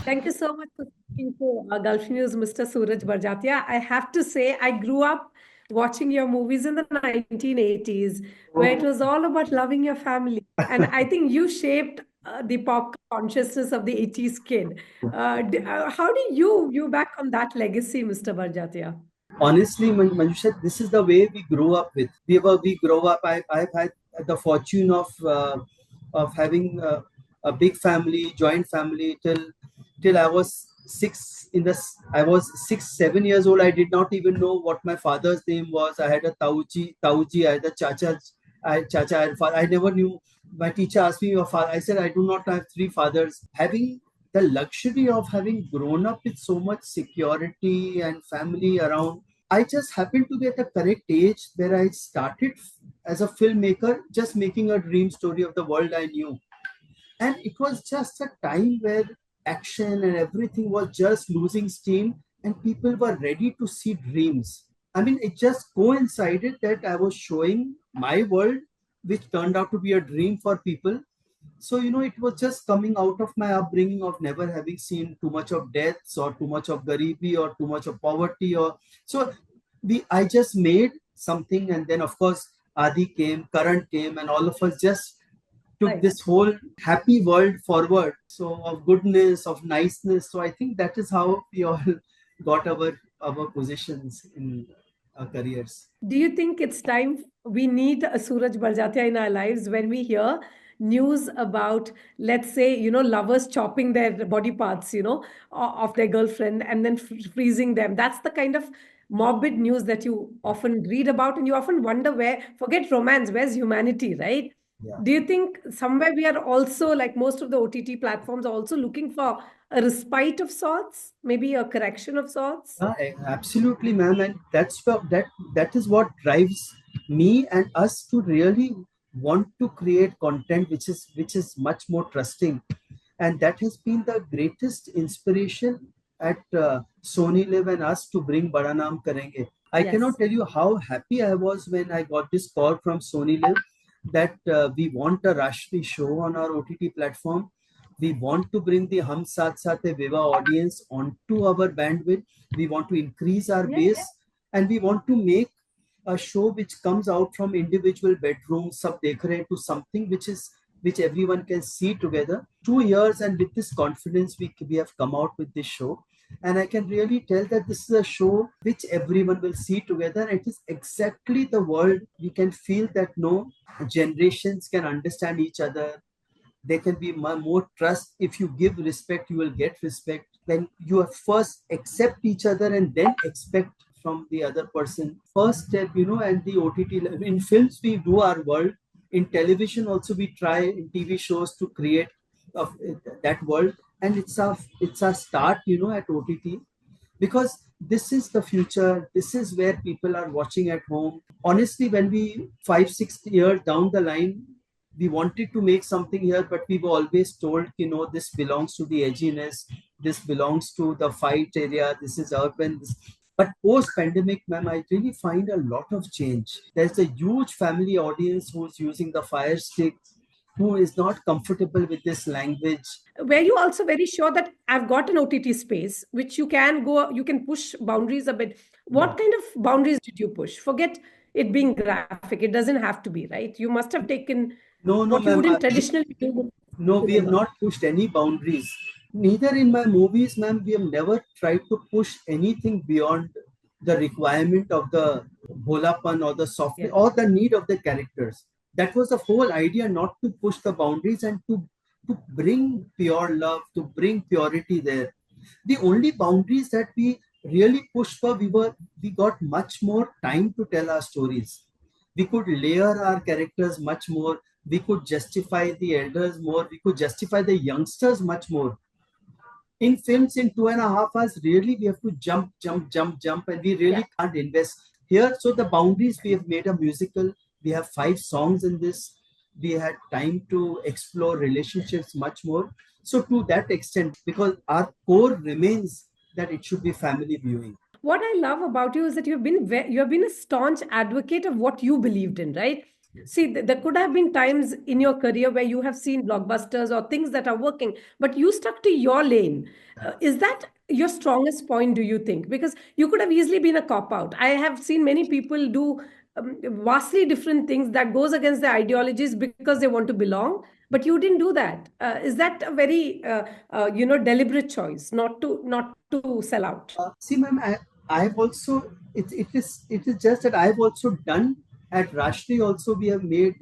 Thank you so much for speaking to Gulf News, Mr. Sooraj Barjatya. I have to say, I grew up watching your movies in the 1980s, where it Oh, was all about loving your family. And I think you shaped the pop consciousness of the 80s kid. How do you back on that legacy, Mr. Barjatya? honestly, Manjusha, this is the way we grew up with. We grow up. I've had the fortune of having a big family, joint family till I was six. I was 6, 7 years old. I did not even know what my father's name was. I had a Tauji. I had a Chacha. Chacha. I never knew. My teacher asked me your father. I said I do not have three fathers. Having the luxury of having grown up with so much security and family around, I just happened to be at the correct age where I started as a filmmaker, just making a dream story of the world I knew. And it was just a time where action and everything was just losing steam and people were ready to see dreams. I mean, it just coincided that I was showing my world, which turned out to be a dream for people. So, it was just coming out of my upbringing of never having seen too much of deaths or too much of garibi or too much of poverty. Or so I just made something, and then of course Adi came, Karan came, and all of us just took Right. this whole happy world forward. So of goodness, of niceness. So I think that is how we all got our positions in our careers. Do you think it's time we need a Suraj Barjatya in our lives when we hear news about, let's say, lovers chopping their body parts, of their girlfriend and then freezing them? That's the kind of morbid news that you often read about, and you often wonder where, forget romance, where's humanity, right? Yeah. Do you think somewhere we are also, like most of the OTT platforms, are also looking for a respite of sorts, maybe a correction of sorts? Absolutely, ma'am, and that is what drives me and us to really want to create content which is much more trusting, and that has been the greatest inspiration at Sony Live and us to bring Bada Naam Karenge. I cannot Yes. tell you how happy I was when I got this call from Sony Live that we want a Rashtriya show on our OTT platform. We want to bring the Hum Saath Saath Hai Viva audience onto our bandwidth. We want to increase our Yeah. base, and we want to make a show which comes out from individual bedrooms, sub dekh rahe hain, to something which everyone can see together. 2 years, and with this confidence, we have come out with this show. And I can really tell that this is a show which everyone will see together. It is exactly the world. You can feel that no generations can understand each other. There can be more trust. If you give respect, you will get respect. When you first accept each other and then expect from the other person, first step, and the OTT, in films we do our world, in television also we try, in TV shows, to create of that world. And it's a start, at OTT, because this is the future. This is where people are watching at home. Honestly, when we 5, 6 years down the line, we wanted to make something here, but we were always told, this belongs to the edginess, this belongs to the fight area, this is urban. But post pandemic, ma'am, I really find a lot of change. There's a huge family audience who's using the fire stick, who is not comfortable with this language. Were you also very sure that I've got an OTT space which you can push boundaries a bit? Yeah. What kind of boundaries did you push? Forget it being graphic. It doesn't have to be, right? You must have taken No, no, what you ma'am. wouldn't traditionally do with No, we have cinema. not pushed any boundaries. Neither in my movies, ma'am, we have never tried to push anything beyond the requirement of the bholapan or the softness Yeah. or the need of the characters. That was the whole idea, not to push the boundaries and to bring pure love, to bring purity there. The only boundaries that we really pushed for, we got much more time to tell our stories. We could layer our characters much more. We could justify the elders more. We could justify the youngsters much more. In films, in 2.5 hours, really we have to jump, jump, jump, jump, and we Yeah. really can't invest here. So the boundaries, we have made a musical. We have 5 songs in this. We had time to explore relationships much more. So to that extent, because our core remains that it should be family viewing. What I love about you is that you have been a staunch advocate of what you believed in, right? See, there could have been times in your career where you have seen blockbusters or things that are working, but you stuck to your lane. Is that your strongest point, do you think? Because you could have easily been a cop out. I have seen many people do vastly different things that goes against their ideologies because they want to belong, but you didn't do that. Is that a very deliberate choice not to sell out? See, ma'am, I've also it is just that I've also done at Rashtriya also we have made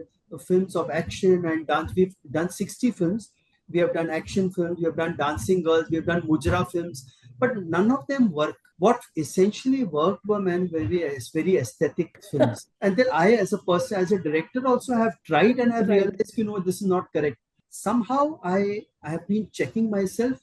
films of action and dance. We've done 60 films. We have done action films. We have done dancing girls. We have done Mujra films, but none of them work. What essentially worked were man very aesthetic films. And then I, as a person, as a director, also have tried and have Right. realized, this is not correct. Somehow I have been checking myself,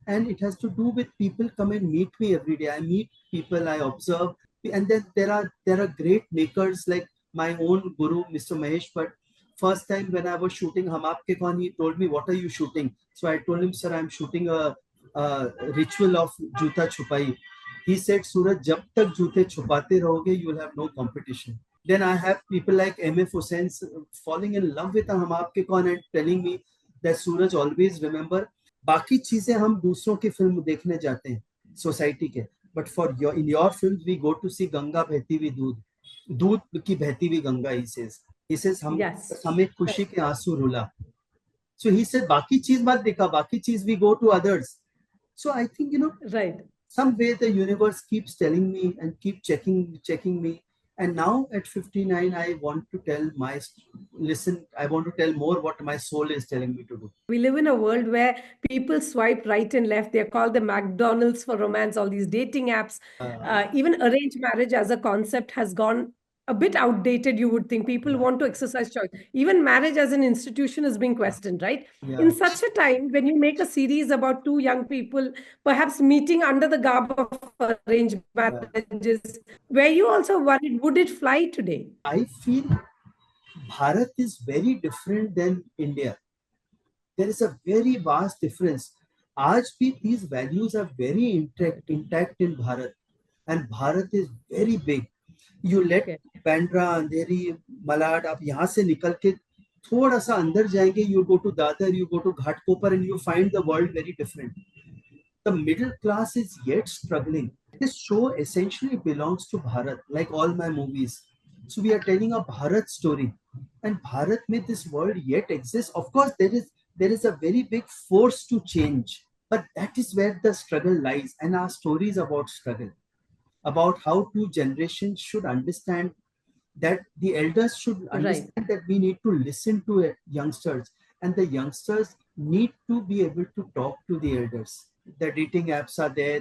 and it has to do with people come and meet me every day. I meet people, I observe, and then there are great makers like my own guru, Mr. Mahesh. But first time when I was shooting Hum Aapke Kaun, he told me, "What are you shooting?" So I told him, "Sir, I'm shooting a ritual of Juta Chupai." He said, "Suraj, jab tak jute chupate rahoge, you will have no competition." Then I have people like MF Hussain falling in love with Hum Aapke Kaun and telling me that, "Suraj, always remember, बाकी चीजें हम दूसरों की film देखने जाते हैं society के, but for your in your film we go to see Ganga बहती हुई दूध दूध की बहती हुई गंगा." ही सेज हम Yes. हमें खुशी के आंसू रुला. So he said, बाकी चीज मत दिखा, बाकी चीज we go to others. So I think, Right. some way the universe keeps telling me and keep checking me. And now at 59, I want to listen, I want to tell more what my soul is telling me to do. We live in a world where people swipe right and left. They're called the McDonald's for romance, all these dating apps. Even arranged marriage as a concept has gone a bit outdated, you would think. People Yeah, want to exercise choice. Even marriage as an institution is being questioned, right? yeah. In such a time, when you make a series about two young people, perhaps meeting under the garb of arranged Yeah. marriages, were you also worried, would it fly today? I feel Bharat is very different than India. There is a very vast difference. आज भी these values are very intact in Bharat, and Bharat is very big. You let Okay. Bandra, Andheri, Malad, आप यहाँ से निकल के थोड़ा सा अंदर जाएंगे, you go to Dadar, you go to Ghatkopar, and you find the world very different. The middle class is yet struggling. This show essentially belongs to Bharat, like all my movies. So we are telling a Bharat story, and Bharat may this world yet exists. Of course, there is a very big force to change, but that is where the struggle lies, and our story is about struggle, about how two generations should understand that the elders should Right. understand that we need to listen to youngsters, and the youngsters need to be able to talk to the elders. The dating apps are there,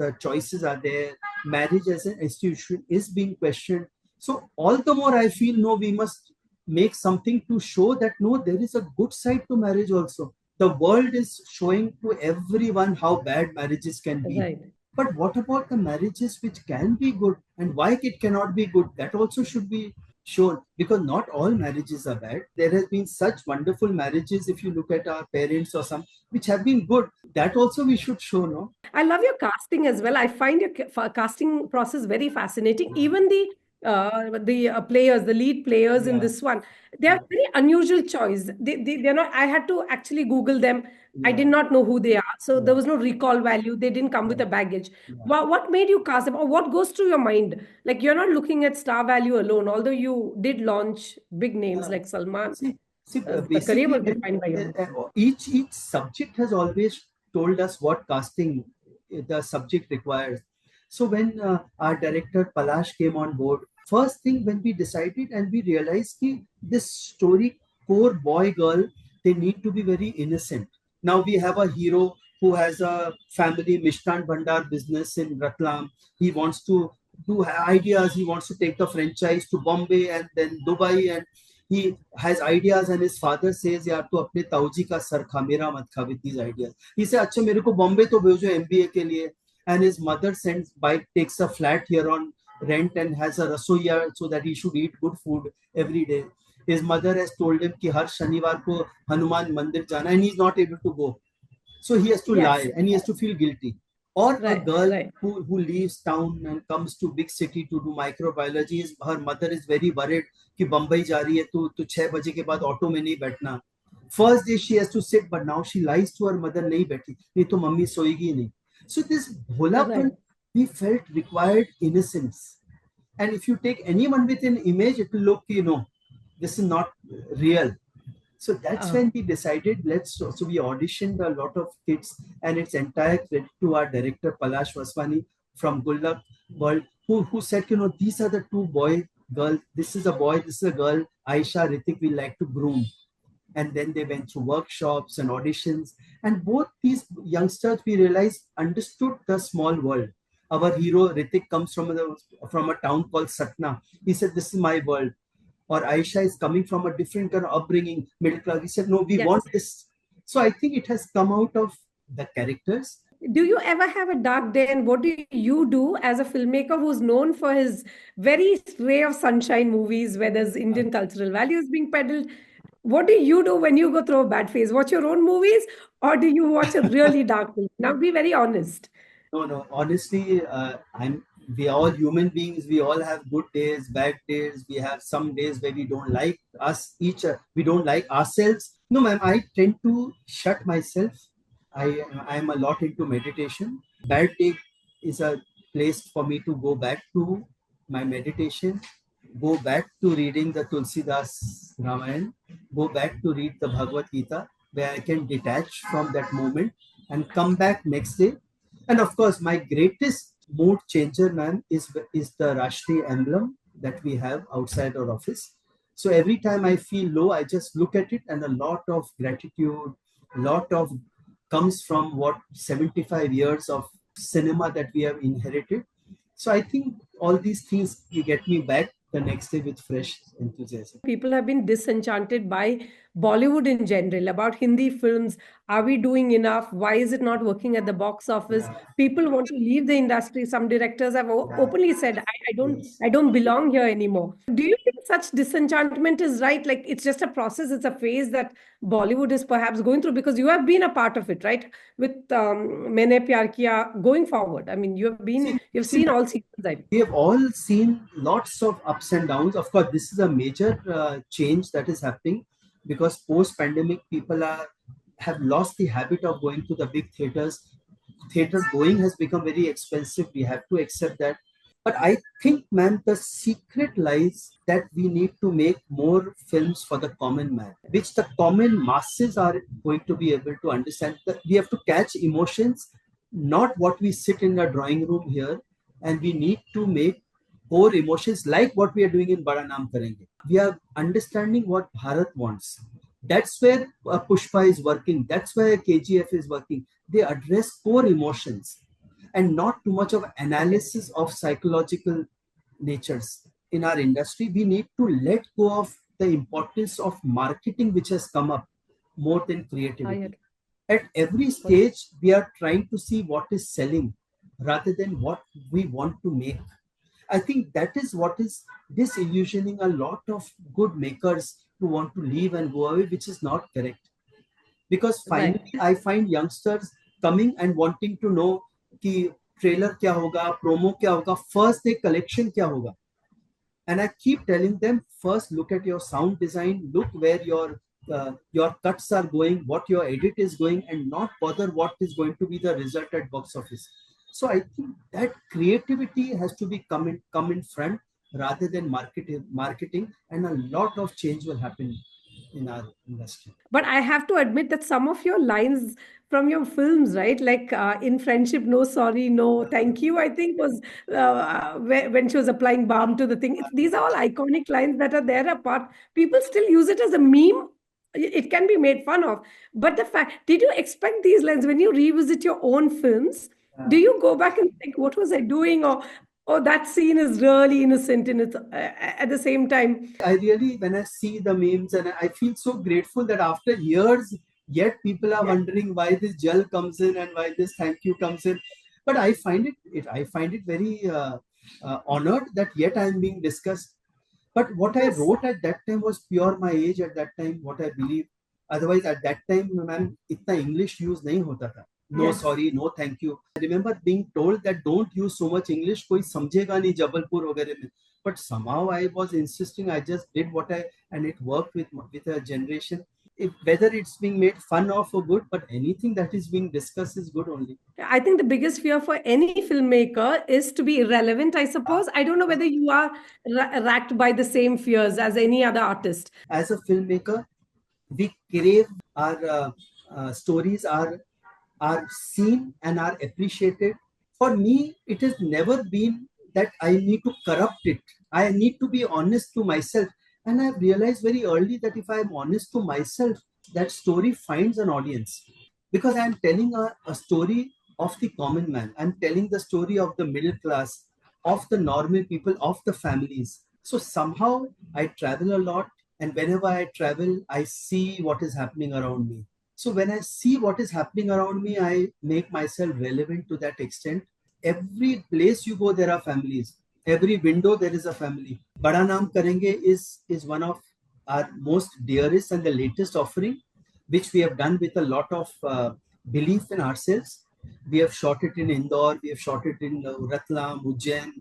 the choices are there, marriage as an institution is being questioned. So all the more I feel, no, we must make something to show that no, there is a good side to marriage also. The world is showing to everyone how bad marriages can be, Right. but what about the marriages which can be good, and why it cannot be good? That also should be shown, because not all marriages are bad. There has been such wonderful marriages, if you look at our parents or some, which have been good. That also we should show, no? I love your casting as well. I find your casting process very fascinating. Even the players, the lead players in Yeah, this one, they are very unusual choice. They're not. I had to actually Google them. I yeah, did not know who they are, so there yeah, was no recall value. They didn't come with yeah, a baggage. yeah, What made you cast them, or what goes through your mind? Like you're not looking at star value alone, although you did launch big names yeah. like Salman. See, The career basically, was when defined by your. each subject has always told us what casting the subject requires. So when our director Palash came on board, first thing when we decided and we realized that this story, core boy girl, they need to be very innocent. Now we have a hero who has a family Mishtan Bhandar business in Ratlam. He wants to do ideas. He wants to take the franchise to Bombay and then Dubai, and he has ideas, and his father says, यार तू अपने ताऊजी का sir खा, मेरा मत खा with these ideas. He said, अच्छा मेरे को बॉम्बे तो भेजो एमबीए के लिए. And his mother takes a flat here on rent and has a rasoiya so that he should eat good food every day. His mother has told him कि हर शनिवार को हनुमान मंदिर जाना, and he's not able to go. So he has to Yes. lie and he has to feel guilty. Or a Right, girl right. who leaves town and comes to big city to do microbiology, is her mother is very worried कि बम्बई जा रही है तो 6 बजे के बाद auto में नहीं बैठना. First day she has to sit, but now she lies to her mother, नहीं बैठी नहीं तो मम्मी सोएगी नहीं. So this bholapan, Right. we felt required innocence. And if you take anyone with an image, it will look, this is not real. So that's Uh, when we decided, so we auditioned a lot of kids, and it's entire credit to our director Palash Vaswani from Gullak World, who said, these are the two girl, this is a boy, this is a girl, Aisha, Ritik, we like to groom. And then they went through workshops and auditions, and both these youngsters, we realized, understood the small world. Our hero Ritik comes from a town called Satna. He said, this is my world. Or Aisha is coming from a different kind of upbringing, middle class. We said, no, we want yes. this. So I think it has come out of the characters. Do you ever have a dark day, and what do you do as a filmmaker who's known for his very ray of sunshine movies where there's Uh, Indian cultural values being peddled? What do you do when you go through a bad phase? Watch your own movies, or do you watch a really dark film? Now, be very honest. No, no. Honestly, I'm. We are all human beings. We all have good days, bad days. We have some days where we don't like we don't like ourselves. No, ma'am. I tend to shut myself. I am a lot into meditation. Bad day is a place for me to go back to my meditation. Go back to reading the Tulsidas Ramayan. Go back to read the Bhagavad Gita, where I can detach from that moment and come back next day. And of course, my greatest mood changer, man, is the Rashtriya emblem that we have outside our office. So every time I feel low, I just look at it, and a lot of gratitude, a lot of comes from what 75 years of cinema that we have inherited. So I think all these things get me back the next day with fresh enthusiasm. People have been disenchanted by Bollywood in general, about Hindi films. Are we doing enough? Why is it not working at the box office? Yeah, People want to leave the industry. Some directors have yeah, openly said, yes. I don't belong here anymore. Do you think such disenchantment is right? Like it's just a process, it's a phase that Bollywood is perhaps going through because you have been a part of it, right? With Maine Pyar Kiya going forward. I mean, you've See, seen all seasons, I we have all seen lots of ups and downs. Of course, this is a major change that is happening because post-pandemic, people have lost the habit of going to the big theaters. Theater going has become very expensive. We have to accept that. But I think, man, the secret lies that we need to make more films for the common man, which the common masses are going to be able to understand. That we have to catch emotions, not what we sit in a drawing room here, and we need to make core emotions like what we are doing in Bada Naam Karenge. We are understanding what Bharat wants. That's where Pushpa is working. That's where KGF is working. They address core emotions and not too much of right. analysis of psychological natures. In our industry, we need to let go of the importance of marketing, which has come up more than I creativity. agree. At every stage, we are trying to see what is selling rather than what we want to make. I think that is what is disillusioning a lot of good makers who want to leave and go away, which is not correct. Because Right. finally, I find youngsters coming and wanting to know कि trailer क्या होगा, promo क्या होगा, first day collection क्या होगा. And I keep telling them, first look at your sound design, look where your cuts are going, what your edit is going, and not bother what is going to be the result at box office. So I think that creativity has to be come in front rather than marketing, and a lot of change will happen in our industry. But I have to admit that some of your lines from your films, right? Like in Friendship, no sorry, no thank you, I think was when she was applying balm to the thing. These are all iconic lines that are there apart. People still use it as a meme. It can be made fun of. But the fact, did you expect these lines when you revisit your own films? Do you go back and think, what was I doing? Or, oh, that scene is really innocent in its, at the same time. I really, when I see the memes, and I feel so grateful that after years, yet people are Yeah. wondering why this gel comes in and why this thank you comes in. But I find it very honored that yet I am being discussed. But what I Yes. wrote at that time was pure my age at that time, what I believe. Otherwise, at that time, man, इतना English use नहीं होता था. no sorry, no thank you. I remember being told that don't use so much English, koi samjhega nahi Jabalpur वगैरह में. But somehow I was insisting. I just did what I, and it worked with a generation. If, whether it's being made fun of or good, but anything that is being discussed is good only. I think the biggest fear for any filmmaker is to be irrelevant, I suppose. I don't know whether you are racked by the same fears as any other artist. As a filmmaker, we crave our stories are seen and are appreciated. For me, it has never been that I need to corrupt it. I need to be honest to myself. And I've realized very early that if I am honest to myself, that story finds an audience. Because I'm telling a story of the common man. I'm telling the story of the middle class, of the normal people, of the families. So somehow I travel a lot. And whenever I travel, I see what is happening around me. So when I see what is happening around me, I make myself relevant to that extent. Every place you go, there are families. Every window, there is a family. Bada Naam Karenge is one of our most dearest and the latest offering, which we have done with a lot of belief in ourselves. We have shot it in Indore, we have shot it in Ratlam, Ujjain,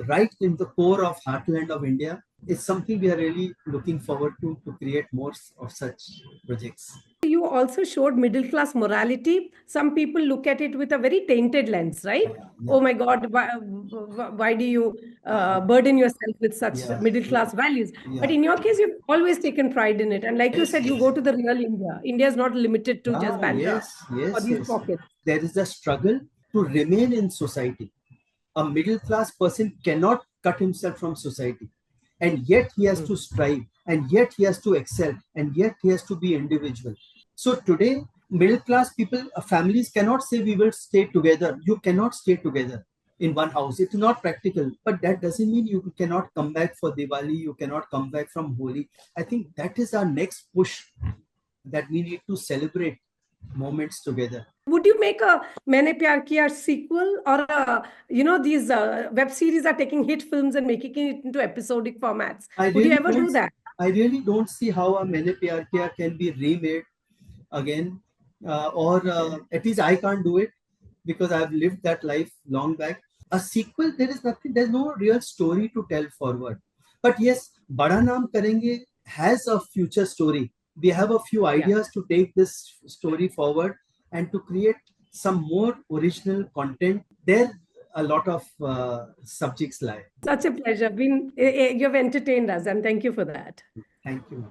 right in the core of heartland of India. It's something we are really looking forward to create more of such projects. You also showed middle class morality. Some people look at it with a very tainted lens, right? Yeah. Oh my God, why do you burden yourself with such middle class values? But in your case, you've always taken pride in it. And like you said, you go to the real India. India is not limited to just Bandra or these pockets. There is a struggle to remain in society. A middle class person cannot cut himself from society, and yet he has to strive, and yet he has to excel, and yet he has to be individual. So today, middle class people, families cannot say we will stay together. You cannot stay together in one house. It is not practical. But that doesn't mean you cannot come back for Diwali, you cannot come back from Holi. I think that is our next push, that we need to celebrate moments together. Would you make a Maine Pyar Kiya sequel, or these web series are taking hit films and making it into episodic formats? Would you ever do that? I really don't see how a Maine Pyar Kiya can be remade again, or at least I can't do it because I've lived that life long back. A sequel, there is nothing, there's no real story to tell forward. But yes, Bada Naam Karenge has a future story. We have a few ideas to take this story forward and to create some more original content. There a lot of subjects lie. Such a pleasure. You've entertained us, and thank you for that. Thank you.